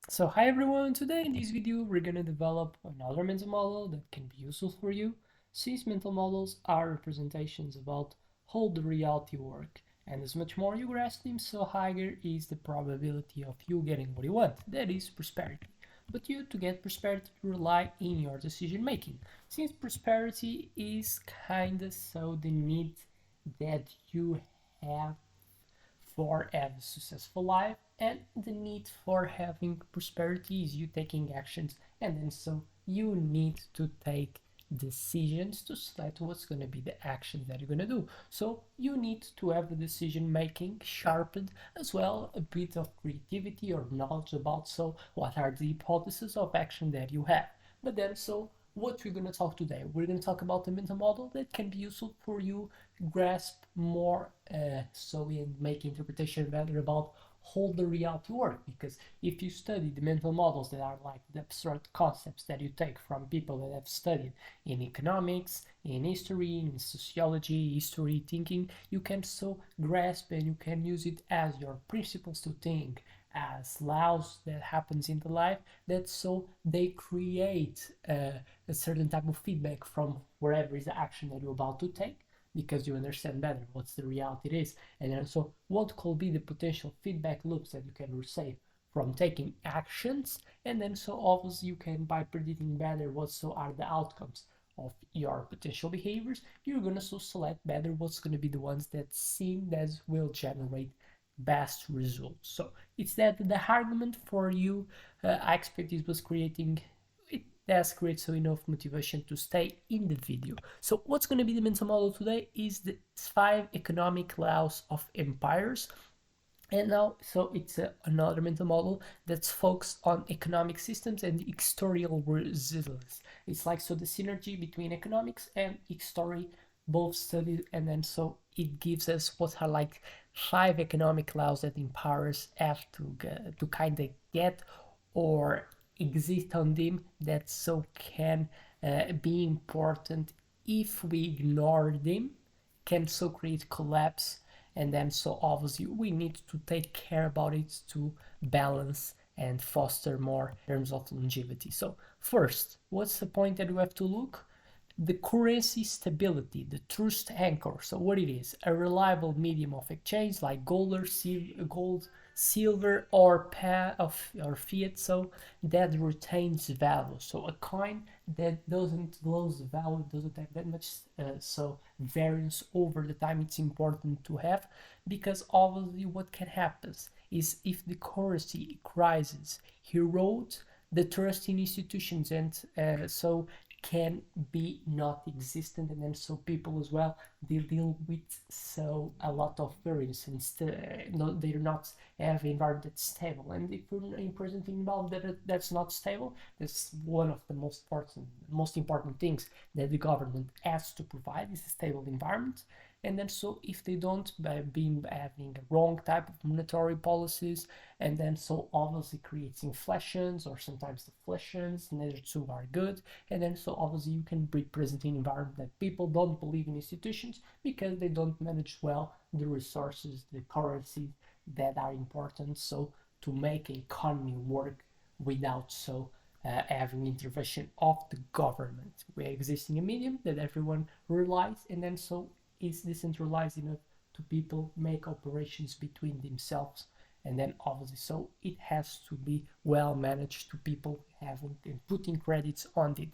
So hi everyone, today in this video we're gonna develop another mental model that can be useful for you, since mental models are representations about how the reality works, and as much more you grasp them, so higher is the probability of you getting what you want, that is prosperity. But you to get prosperity you rely in your decision making, since prosperity is kinda so the need that you have for having a successful life, and the need for having prosperity is you taking actions, and then so you need to take decisions to select what's going to be the actions that you're going to do. So you need to have the decision making sharpened, as well a bit of creativity or knowledge about so what are the hypotheses of action that you have. But then so what we're going to talk today, we're going to talk about the mental model that can be useful for you grasp more so we make interpretation better about how the reality work, because if you study the mental models that are like the abstract concepts that you take from people that have studied in economics, in history, in sociology, history thinking, you can so grasp and you can use it as your principles to think, as laws that happens in the life, that so they create a certain type of feedback from wherever is the action that you're about to take, because you understand better what's the reality it is, and also what could be the potential feedback loops that you can receive from taking actions, and then so obviously you can, by predicting better what so are the outcomes of your potential behaviors, you're gonna so select better what's gonna be the ones that seem that will generate best results. So it's that the argument for you, I expect this was creating it does create so enough motivation to stay in the video. So what's going to be the mental model today is the 5 economic laws of empires. And now, so it's another mental model that's focused on economic systems and historical resilience. It's like so the synergy between economics and history, both studied, and then so it gives us what are like 5 economic laws that empires have to kind of get or exist on them that so can be important. If we ignore them, can so create collapse, and then so obviously we need to take care about it to balance and foster more in terms of longevity. So first, what's the point that we have to look? The currency stability, the trust anchor. So what it is, a reliable medium of exchange like gold, silver, or fiat, so that retains value. So a coin that doesn't lose value, doesn't have that much so variance over the time. It's important to have, because obviously what can happen is if the currency crisis erodes the trust in institutions, and so can be not existent, and then so people as well they deal with so a lot of variance, and no, they do not have an environment that's stable. And if we're in present environment that's not stable, that's one of the most important things that the government has to provide, is a stable environment. And then so if they don't, by being having a wrong type of monetary policies, and then so obviously creates inflations or sometimes deflations, neither two are good. And then so obviously you can be present in an environment that people don't believe in institutions because they don't manage well the resources, the currencies that are important so to make an economy work without so having intervention of the government. We're existing a medium that everyone relies, and then so is decentralized enough to people make operations between themselves, and then obviously so it has to be well managed to people having and putting credits on it.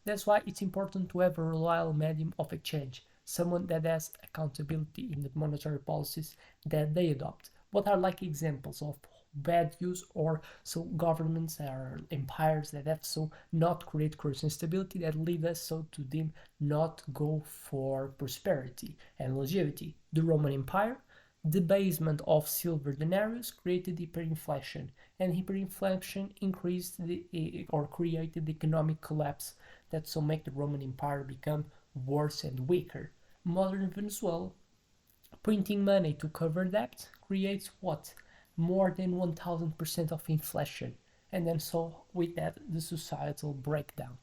That's why it's important to have a reliable medium of exchange, someone that has accountability in the monetary policies that they adopt. What are like examples of bad use or so governments or empires that have so not create currency instability that lead us so to them not go for prosperity and longevity? The Roman Empire, debasement of silver denarius created hyperinflation, and hyperinflation increased or created the economic collapse that so make the Roman Empire become worse and weaker. Modern Venezuela, printing money to cover debt creates what? More than 1000% of inflation. And then so with that the societal breakdown.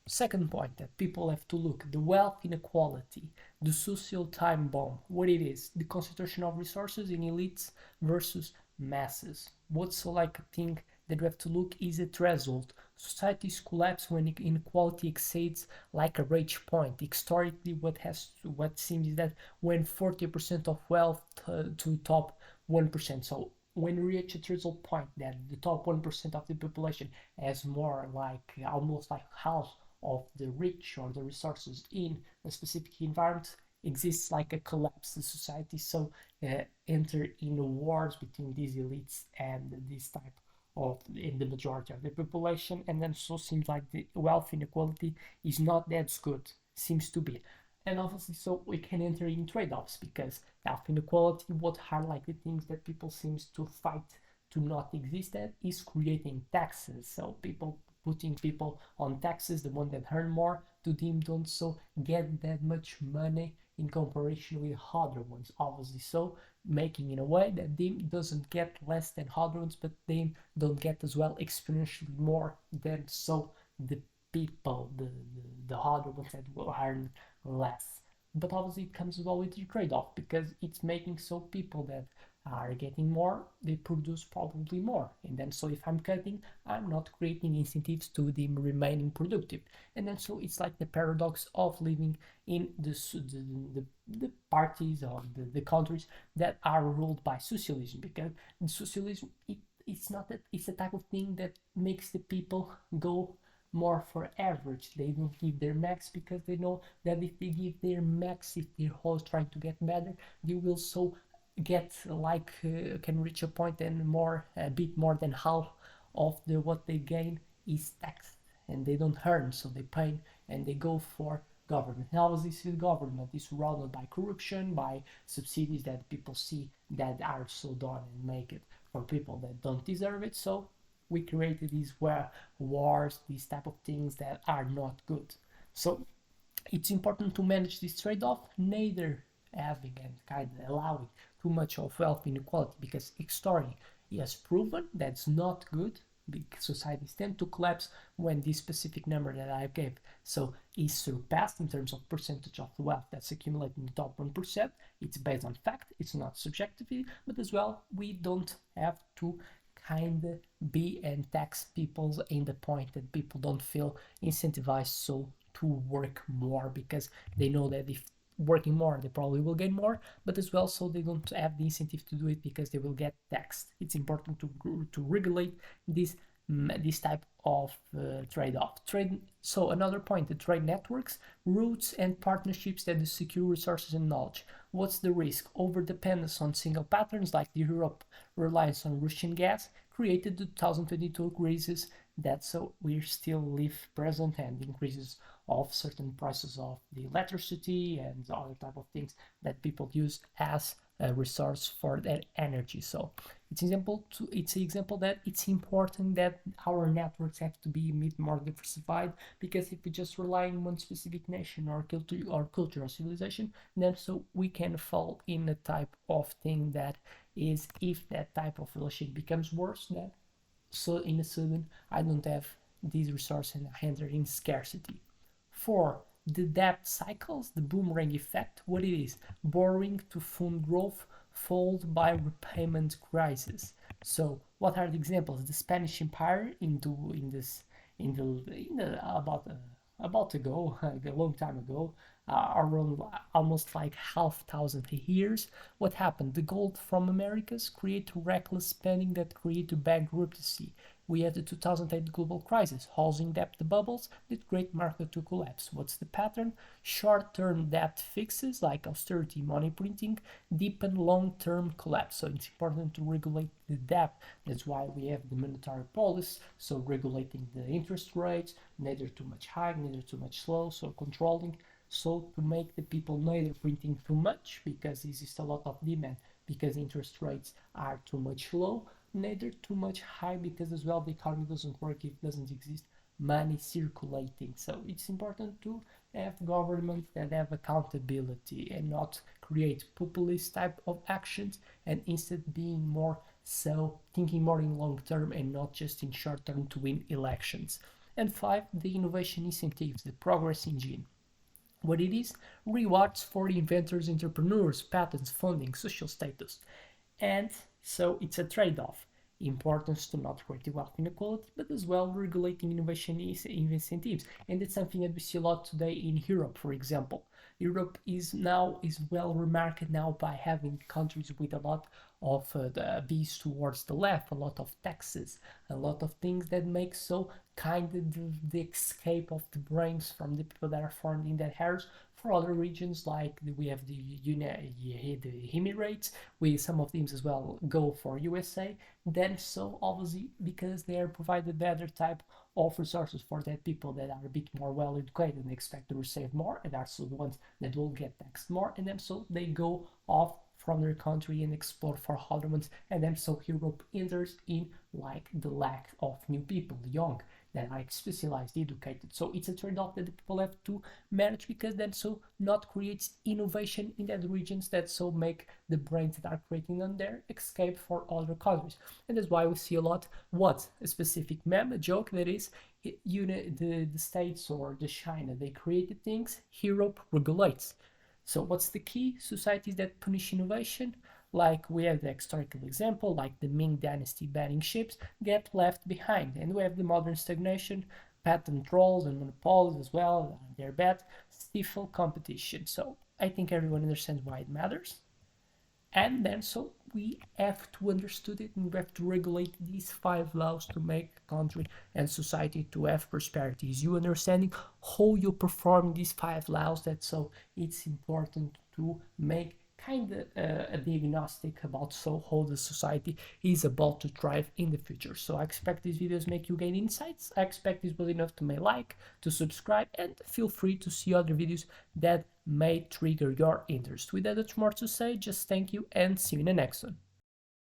Second point that people have to look, the wealth inequality, the social time bomb, what it is, the concentration of resources in elites versus masses. What's so like a thing that we have to look is a threshold. Societies collapse when inequality exceeds like a rage point. Historically, what seems is that when 40% of wealth to top 1%. So when we reach a threshold point that the top 1% of the population has more like almost like half of the rich or the resources in a specific environment, exists like a collapse. The society so enter in wars between these elites and this type of in the majority of the population, and then so seems like the wealth inequality is not that good, seems to be. And obviously so we can enter in trade-offs because wealth inequality, what are like the things that people seems to fight to not exist at is creating taxes. So people putting people on taxes, the one that earn more, to them don't so get that much money in comparison with other ones, obviously. So making in a way that them doesn't get less than other ones, but them don't get as well exponentially more than so the people, the other ones that will earn less. But obviously it comes as well with the trade-off because it's making so people that are getting more, they produce probably more. And then so if I'm cutting, I'm not creating incentives to them remaining productive. And then so it's like the paradox of living in the parties or the countries that are ruled by socialism, because in socialism it's not that it's a type of thing that makes the people go more for average. They don't give their max because they know that if they give their max, if they're always trying to get better, they will so get like can reach a point and more a bit more than half of the what they gain is taxed and they don't earn, so they pay and they go for government. Now this is government is surrounded by corruption, by subsidies that people see that are so done and make it for people that don't deserve it. So we created these wars, these type of things that are not good. So it's important to manage this trade-off, neither having and kind of allowing too much of wealth inequality, because history has proven that's not good. Big societies tend to collapse when this specific number that I gave so is surpassed in terms of percentage of the wealth that's accumulated in the top 1%. It's based on fact, it's not subjectivity, but as well we don't have to kind of be and tax people in the point that people don't feel incentivized so to work more because they know that if working more they probably will gain more, but as well so they don't have the incentive to do it because they will get taxed. It's important to regulate this type of trade. So another point, the trade networks, routes and partnerships that secure resources and knowledge. What's the risk? Over dependence on single patterns like the Europe reliance on Russian gas created the 2022 crisis that so we still live present, and increases of certain prices of the electricity and other type of things that people use as a resource for their energy. So it's an example that it's important that our networks have to be a bit more diversified, because if we just rely on one specific nation or culture or civilization, then so we can fall in a type of thing that is, if that type of relationship becomes worse, then so in a sudden I don't have these resources and I enter in scarcity. 4. The debt cycles, the boomerang effect. What it is? Borrowing to fund growth followed by repayment crisis. So what are the examples? The Spanish Empire about ago, a long time ago, around almost like half thousand years. What happened? The gold from Americas create reckless spending that create bankruptcy. We had the 2008 global crisis, housing debt bubbles that create market to collapse. What's the pattern? Short-term debt fixes like austerity money printing deepen long-term collapse. So it's important to regulate the debt. That's why we have the monetary policy, so regulating the interest rates, neither too much high, neither too much low, so controlling, so to make the people neither printing too much because this is a lot of demand because interest rates are too much low, neither too much high because as well the economy doesn't work if it doesn't exist money circulating. So it's important to have governments that have accountability and not create populist type of actions, and instead being more so thinking more in long term and not just in short term to win elections. And 5, the innovation incentives, the progress engine. What it is? Rewards for inventors, entrepreneurs, patents, funding, social status. And so it's a trade-off. importance to not create wealth inequality, but as well regulating innovation incentives. And it's something that we see a lot today in Europe, for example. Europe is well remarked now by having countries with a lot of the bees towards the left, a lot of taxes, a lot of things that make so kind of the escape of the brains from the people that are formed in that areas for other regions, like we have the Emirates, with some of them as well go for USA. Then so obviously because they are provided better type of resources for that people that are a bit more well educated and expect to receive more, and are so the ones that will get taxed more, and then so they go off from their country and explore for other ones, and then so Europe enters in like the lack of new people, young, that are specialized, educated. So it's a trade-off that the people have to manage, because then so not creates innovation in that regions that so make the brains that are creating on there escape for other countries. And that's why we see a lot what a specific meme, a joke that is the States or the China, they created things, Europe regulates. So what's the key? Societies that punish innovation, like we have the historical example, like the Ming Dynasty banning ships, get left behind. And we have the modern stagnation, patent trolls and monopolies as well, they're bad, stifle competition. So I think everyone understands why it matters. And then so we have to understand it, and we have to regulate these 5 laws to make a country and society to have prosperity. Is you understanding how you perform these 5 laws, that so it's important to make kind of a diagnostic about so how the society is about to thrive in the future. So I expect these videos make you gain insights. I expect this was enough to make like, to subscribe, and feel free to see other videos that may trigger your interest. Without much more to say, just thank you and see you in the next one.